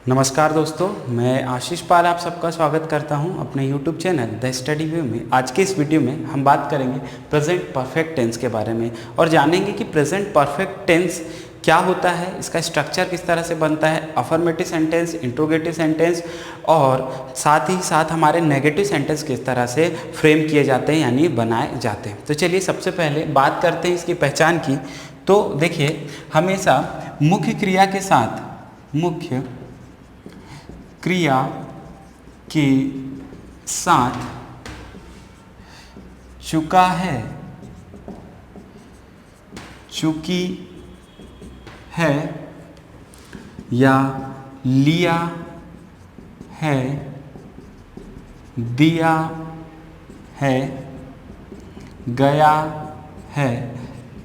नमस्कार दोस्तों, मैं आशीष पाल आप सबका स्वागत करता हूं अपने YouTube channel the study view में। आज के इस वीडियो में हम बात करेंगे प्रेजेंट परफेक्ट टेंस के बारे में और जानेंगे कि प्रेजेंट परफेक्ट टेंस क्या होता है, इसका स्ट्रक्चर किस तरह से बनता है, अफर्मेटिव सेंटेंस, इंट्रोगेटिव सेंटेंस और साथ ही साथ हमारे नेगेटिव सेंटेंस किस तरह से फ्रेम किए जाते हैं यानी बनाए जाते हैं। तो चलिए सबसे पहले बात करते हैं इसकी पहचान की। तो देखिए, हमेशा मुख्य क्रिया के साथ चुका है, चुकी है या लिया है, दिया है, गया है,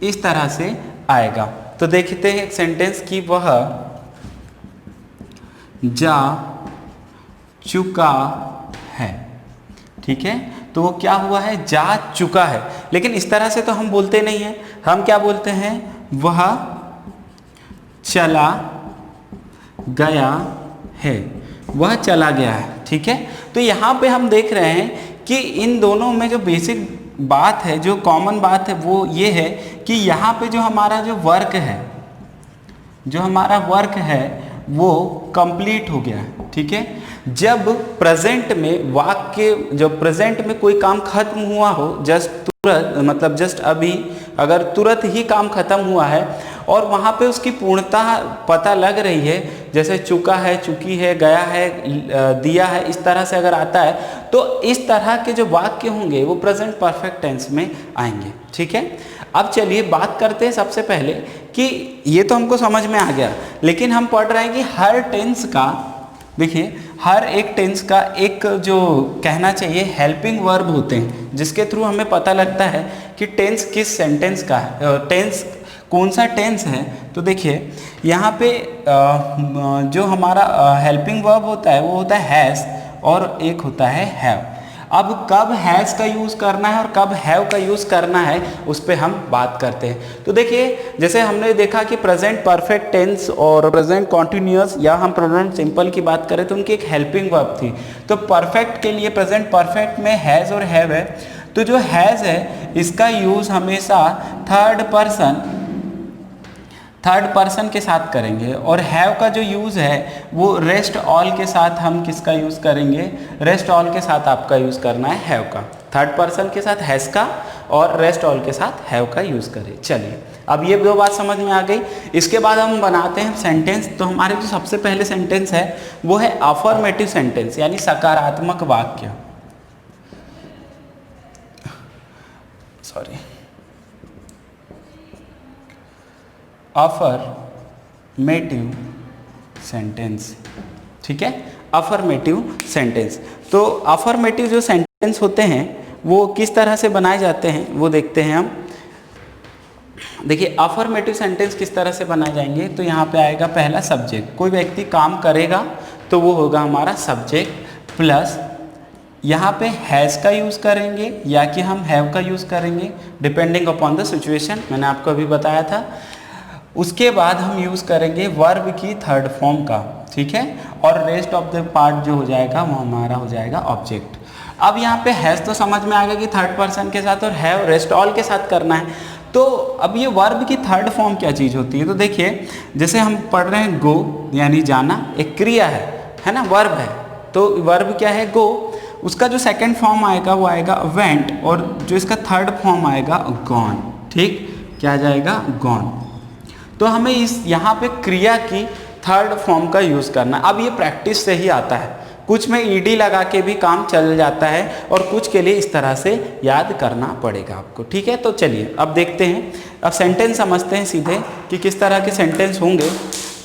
इस तरह से आएगा। तो देखते हैं एक सेंटेंस की, वह जा चुका है। ठीक है, तो वो क्या हुआ है, जा चुका है। लेकिन इस तरह से तो हम बोलते नहीं हैं, हम क्या बोलते हैं, वह चला गया है, वह चला गया है। ठीक है, तो यहाँ पे हम देख रहे हैं कि इन दोनों में जो बेसिक बात है, जो कॉमन बात है, वो ये है कि यहाँ पे जो हमारा वर्क है वो कंप्लीट हो गया है। ठीक है, जब प्रेजेंट में वाक्य, जब प्रेजेंट में कोई काम खत्म हुआ हो, जस्ट अभी अगर तुरंत ही काम खत्म हुआ है और वहाँ पे उसकी पूर्णता पता लग रही है, जैसे चुका है, चुकी है, गया है, दिया है, इस तरह से अगर आता है तो इस तरह के जो वाक्य होंगे वो प्रेजेंट परफेक्ट टेंस में आएंगे। ठीक है, अब चलिए बात करते हैं सबसे पहले कि ये तो हमको समझ में आ गया, लेकिन हम पढ़ रहे हैं कि हर टेंस का, देखिए हर एक टेंस का एक जो कहना चाहिए हेल्पिंग वर्ब होते हैं, जिसके थ्रू हमें पता लगता है कि टेंस किस सेंटेंस का है, टेंस कौन सा टेंस है। तो देखिए यहाँ पे जो हमारा हेल्पिंग वर्ब होता है वो होता है हैज़ और एक होता है हैव। अब कब हैज़ का यूज़ करना है और कब हैव का यूज़ करना है उस पर हम बात करते हैं। तो देखिए, जैसे हमने देखा कि प्रेजेंट परफेक्ट टेंस और प्रेजेंट कॉन्टिन्यूअस या हम प्रेजेंट सिंपल की बात करें तो उनकी एक हेल्पिंग वर्ब थी। तो परफेक्ट के लिए, प्रेजेंट परफेक्ट में हैज़ और हैव है, तो जो हैज़ है इसका यूज़ हमेशा थर्ड पर्सन के साथ करेंगे और हैव का जो यूज़ है वो रेस्ट ऑल के साथ हम किसका यूज़ करेंगे, रेस्ट ऑल के साथ आपका यूज़ करना है हैव का। थर्ड पर्सन के साथ हैज़ का और रेस्ट ऑल के साथ हैव का यूज़ करें। चलिए, अब ये दो बात समझ में आ गई। इसके बाद हम बनाते हैं सेंटेंस। तो हमारे जो सबसे पहले सेंटेंस है वो है अफर्मेटिव सेंटेंस यानी सकारात्मक वाक्य। Affirmative sentence. ठीक है, अफर्मेटिव सेंटेंस। तो अफर्मेटिव जो सेंटेंस होते हैं वो किस तरह से बनाए जाते हैं वो देखते हैं हम। देखिए, अफर्मेटिव सेंटेंस किस तरह से बनाए जाएंगे, तो यहाँ पे आएगा पहला सब्जेक्ट। कोई व्यक्ति काम करेगा तो वो होगा हमारा सब्जेक्ट प्लस यहाँ पे हैज़ का यूज़ करेंगे या कि हम हैव का यूज़ करेंगे डिपेंडिंग अपॉन द सिचुएशन, मैंने आपको अभी बताया था। उसके बाद हम यूज़ करेंगे वर्ब की थर्ड फॉर्म का। ठीक है, और रेस्ट ऑफ द पार्ट जो हो जाएगा वो हमारा हो जाएगा ऑब्जेक्ट। अब यहाँ पे हैज़ तो समझ में आ गया कि थर्ड पर्सन के साथ और हैव रेस्ट ऑल के साथ करना है। तो अब ये वर्ब की थर्ड फॉर्म क्या चीज़ होती है, तो देखिए जैसे हम पढ़ रहे हैं गो यानी जाना, एक क्रिया है ना, वर्ब है। तो वर्ब क्या है, गो, उसका जो सेकेंड फॉर्म आएगा वो आएगा वेंट और जो इसका थर्ड फॉर्म आएगा गॉन। ठीक, क्या आ जाएगा, गॉन। तो हमें इस यहाँ पे क्रिया की थर्ड फॉर्म का यूज़ करना। अब ये प्रैक्टिस से ही आता है, कुछ में ईडी लगा के भी काम चल जाता है और कुछ के लिए इस तरह से याद करना पड़ेगा आपको। ठीक है, तो चलिए अब देखते हैं, अब सेंटेंस समझते हैं सीधे कि किस तरह के सेंटेंस होंगे।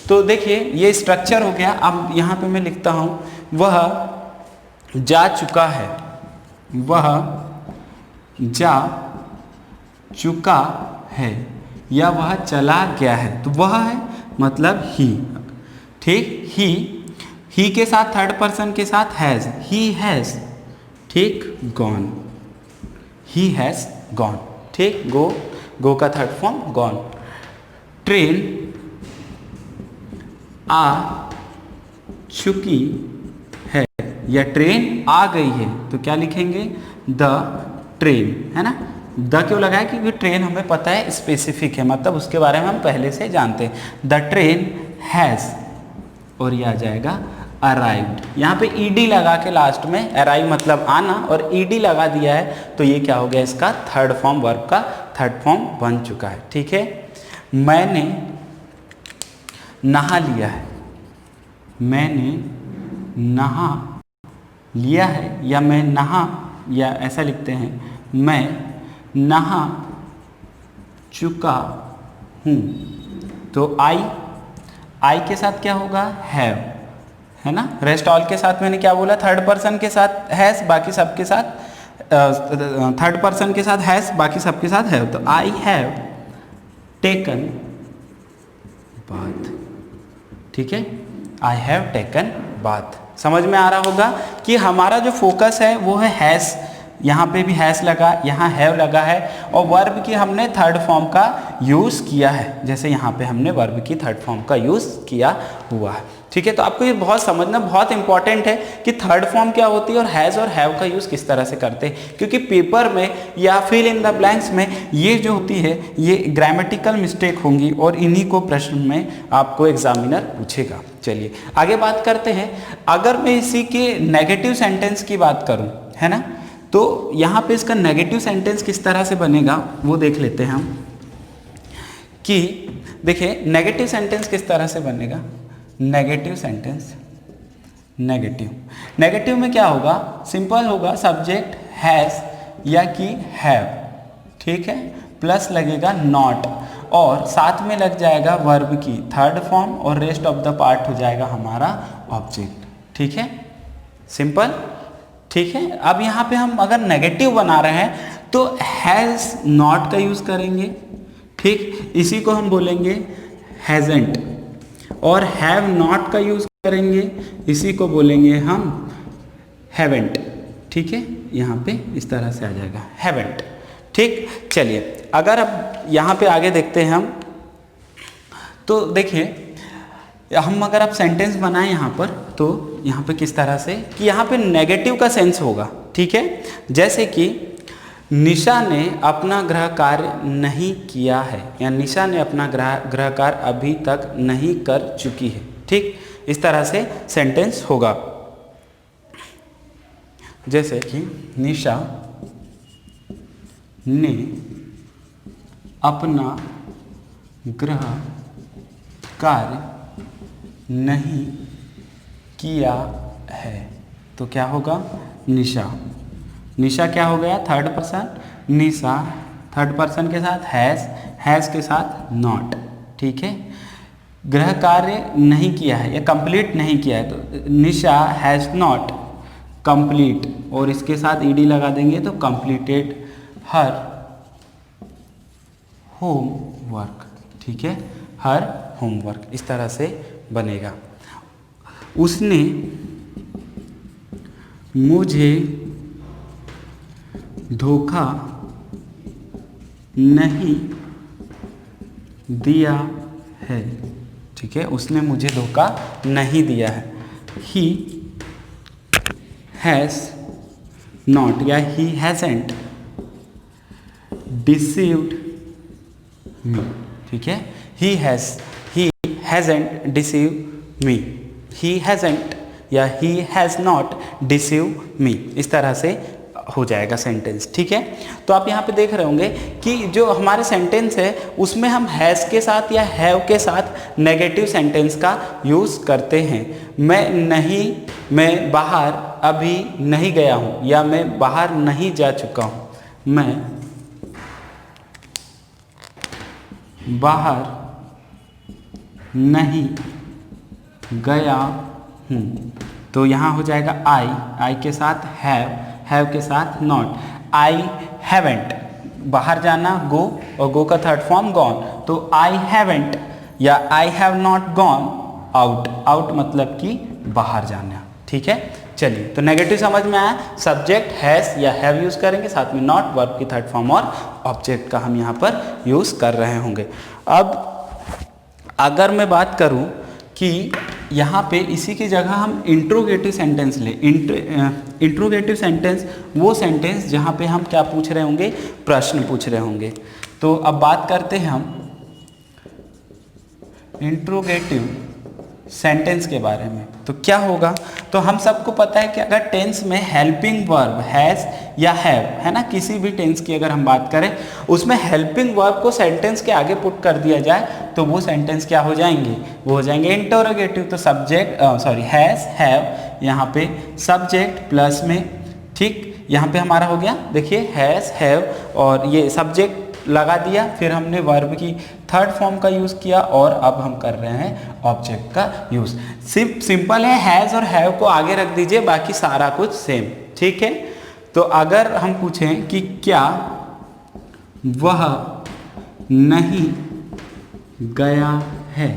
तो देखिए ये स्ट्रक्चर हो गया। अब यहाँ पे मैं लिखता हूँ, वह जा चुका है, वह जा चुका है या वह चला गया है। तो वह है मतलब ही। ठीक, ही के साथ थर्ड पर्सन के साथ हैज़, ही हैज़। ठीक, गॉन, ही हैज़ गॉन। ठीक, गो का थर्ड फॉर्म गॉन। ट्रेन आ चुकी है या ट्रेन आ गई है, तो क्या लिखेंगे? द ट्रेन, है ना। द क्यों लगाया? क्योंकि ट्रेन हमें पता है स्पेसिफिक है, मतलब उसके बारे में हम पहले से जानते हैं। द ट्रेन हैज़, और ये आ जाएगा अराइव्ड। यहाँ पे ईडी लगा के लास्ट में, अराइव मतलब आना, और ईडी लगा दिया है, तो ये क्या हो गया? इसका थर्ड फॉर्म, वर्ब का थर्ड फॉर्म बन चुका है। ठीक है। मैंने नहा लिया है, मैंने नहा लिया है, या मैं नहा, या ऐसा लिखते हैं मैं नहा चुका हूँ। तो आई के साथ क्या होगा? हैव, है ना। रेस्ट ऑल के साथ मैंने क्या बोला? थर्ड पर्सन के साथ हैज, बाकी सबके साथ थर्ड पर्सन के साथ हैज, बाकी सबके साथ हैव। तो आई हैव टेकन बाथ। ठीक है, आई हैव टेकन बाथ। समझ में आ रहा होगा कि हमारा जो फोकस है वो है हैज, यहाँ पे भी हैज लगा, यहाँ हैव लगा है, और वर्ब की हमने थर्ड फॉर्म का यूज़ किया है, जैसे यहाँ पे हमने वर्ब की थर्ड फॉर्म का यूज़ किया हुआ है। ठीक है, तो आपको ये बहुत समझना बहुत इंपॉर्टेंट है कि थर्ड फॉर्म क्या होती है और हैज़ और हैव का यूज़ किस तरह से करते हैं, क्योंकि पेपर में या फिल इन द ब्लैंक्स में ये जो होती है ये ग्रामेटिकल मिस्टेक होंगी, और इन्हीं को प्रश्न में आपको एग्जामिनर पूछेगा। चलिए आगे बात करते हैं। अगर मैं इसी के नेगेटिव सेंटेंस की बात करूँ, है ना, तो यहाँ पे इसका नेगेटिव सेंटेंस किस तरह से बनेगा वो देख लेते हैं हम। कि देखिए नेगेटिव सेंटेंस किस तरह से बनेगा। नेगेटिव सेंटेंस, नेगेटिव में क्या होगा? सिंपल होगा, सब्जेक्ट हैज़ या कि हैव, ठीक है, प्लस लगेगा नॉट, और साथ में लग जाएगा वर्ब की थर्ड फॉर्म, और रेस्ट ऑफ द पार्ट हो जाएगा हमारा ऑब्जेक्ट। ठीक है, सिंपल। ठीक है, अब यहाँ पे हम अगर नेगेटिव बना रहे हैं तो हैज़ नॉट का यूज़ करेंगे। ठीक, इसी को हम बोलेंगे हैज़ेंट, और हैव नॉट का यूज़ करेंगे, इसी को बोलेंगे हम हैवेंट। ठीक है, यहाँ पे इस तरह से आ जाएगा हैवेंट। ठीक, चलिए अगर अब यहाँ पे आगे देखते हैं हम, तो देखिए हम अगर आप सेंटेंस बनाएं यहाँ पर, तो यहाँ पे किस तरह से कि यहाँ पे नेगेटिव का सेंस होगा। ठीक है, जैसे कि निशा ने अपना गृह कार्य नहीं किया है, या निशा ने अपना गृह कार्य अभी तक नहीं कर चुकी है। ठीक, इस तरह से सेंटेंस होगा। जैसे कि निशा ने अपना गृह कार्य नहीं किया है, तो क्या होगा? निशा क्या हो गया? थर्ड पर्सन, निशा थर्ड पर्सन के साथ हैज़ के साथ नॉट। ठीक है, गृह कार्य नहीं किया है या कंप्लीट नहीं किया है, तो निशा हैज़ नॉट कंप्लीट, और इसके साथ ईडी लगा देंगे तो कंप्लीटेड हर होमवर्क। ठीक है, हर होमवर्क, इस तरह से बनेगा। उसने मुझे धोखा नहीं दिया है। ठीक है, उसने मुझे धोखा नहीं दिया है। ही हैज़ नॉट या ही हैज़ेंट डिसीव्ड मी। ठीक है, ही हैज़ेंट डिसीव मी, ही हैज़ेंट या ही हैज़ नॉट डिसीव मी, इस तरह से हो जाएगा सेंटेंस। ठीक है, तो आप यहाँ पे देख रहे होंगे कि जो हमारे सेंटेंस है उसमें हम हैज़ के साथ या हैव के साथ नेगेटिव सेंटेंस का यूज़ करते हैं। मैं बाहर अभी नहीं गया हूँ, या मैं बाहर नहीं जा चुका हूँ, मैं बाहर नहीं गया हूँ, तो यहाँ हो जाएगा आई के साथ हैव के साथ नॉट। आई हैवेंट, बाहर जाना गो, और गो का थर्ड फॉर्म गॉन, तो आई हैवेंट या I have not gone out मतलब कि बाहर जाना। ठीक है, चलिए तो नेगेटिव समझ में आया। सब्जेक्ट हैज़ या हैव यूज़ करेंगे, साथ में नॉट, वर्ब की थर्ड फॉर्म और ऑब्जेक्ट का हम यहाँ पर यूज़ कर रहे होंगे। अब अगर मैं बात करूँ कि यहाँ पे इसी की जगह हम इंट्रोगेटिव सेंटेंस ले। इंट्रोगेटिव सेंटेंस वो सेंटेंस जहाँ पे हम क्या पूछ रहे होंगे, प्रश्न पूछ रहे होंगे। तो अब बात करते हैं हम इंट्रोगेटिव सेंटेंस के बारे में। तो क्या होगा, तो हम सबको पता है कि अगर टेंस में हेल्पिंग वर्ब हैज़ या हैव है ना, किसी भी टेंस की अगर हम बात करें उसमें हेल्पिंग वर्ब को सेंटेंस के आगे पुट कर दिया जाए तो वो सेंटेंस क्या हो जाएंगे, वो हो जाएंगे इंटरोगेटिव। तो सब्जेक्ट हैज़ हैव यहाँ पे सब्जेक्ट प्लस में, ठीक, यहाँ पे हमारा हो गया, देखिए हैज़ हैव और ये सब्जेक्ट लगा दिया, फिर हमने वर्ब की थर्ड फॉर्म का यूज़ किया और अब हम कर रहे हैं ऑब्जेक्ट का यूज़। सिर्फ सिंपल है, हैज़ और हैव को आगे रख दीजिए, बाकी सारा कुछ सेम, ठीक है। तो अगर हम पूछें कि क्या वह नहीं गया है,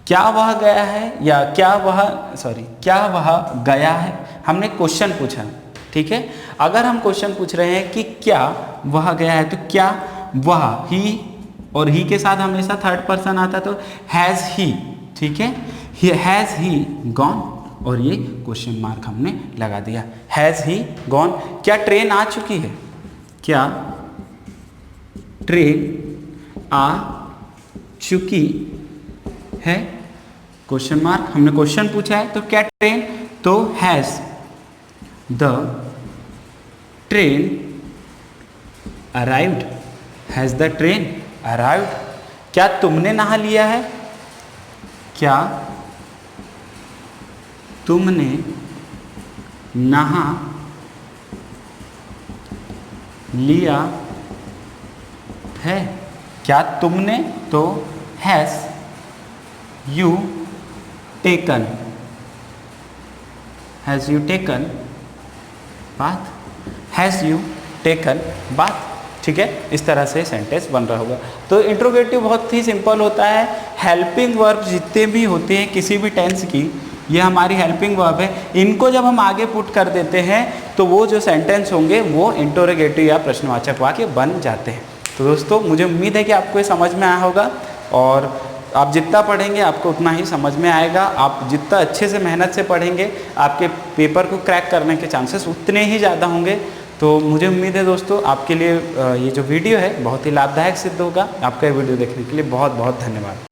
क्या वह गया है या क्या वह गया है, हमने क्वेश्चन पूछा, ठीक है। अगर हम क्वेश्चन पूछ रहे हैं कि क्या वह गया है, तो क्या वह, ही, और ही के साथ हमेशा थर्ड पर्सन आता, तो हैज़ ही, ठीक है, हैज़ ही गॉन, और ये क्वेश्चन मार्क हमने लगा दिया, हैज़ ही गॉन। क्या ट्रेन आ चुकी है, क्या ट्रेन आ चुकी है, क्वेश्चन मार्क, हमने क्वेश्चन पूछा है, तो क्या ट्रेन, तो has the train arrived, has the train arrived. क्या तुमने नहा लिया है, क्या तुमने नहा लिया है, क्या तुमने, तो has you taken, has you taken bath, has you taken bath, ठीक है। इस तरह से सेंटेंस बन रहा होगा। तो इंट्रोगेटिव बहुत ही सिंपल होता है। हेल्पिंग वर्ब जितने भी होते हैं किसी भी टेंस की, ये हमारी हेल्पिंग वर्ब है, इनको जब हम आगे पुट कर देते हैं तो वो जो सेंटेंस होंगे वो इंट्रोगेटिव या प्रश्नवाचक वाक्य बन जाते हैं। तो दोस्तों मुझे उम्मीद है कि आपको ये समझ में आया होगा, और आप जितना पढ़ेंगे आपको उतना ही समझ में आएगा। आप जितना अच्छे से मेहनत से पढ़ेंगे आपके पेपर को क्रैक करने के चांसेस उतने ही ज़्यादा होंगे। तो मुझे उम्मीद है दोस्तों आपके लिए ये जो वीडियो है बहुत ही लाभदायक सिद्ध होगा। आपका ये वीडियो देखने के लिए बहुत बहुत धन्यवाद।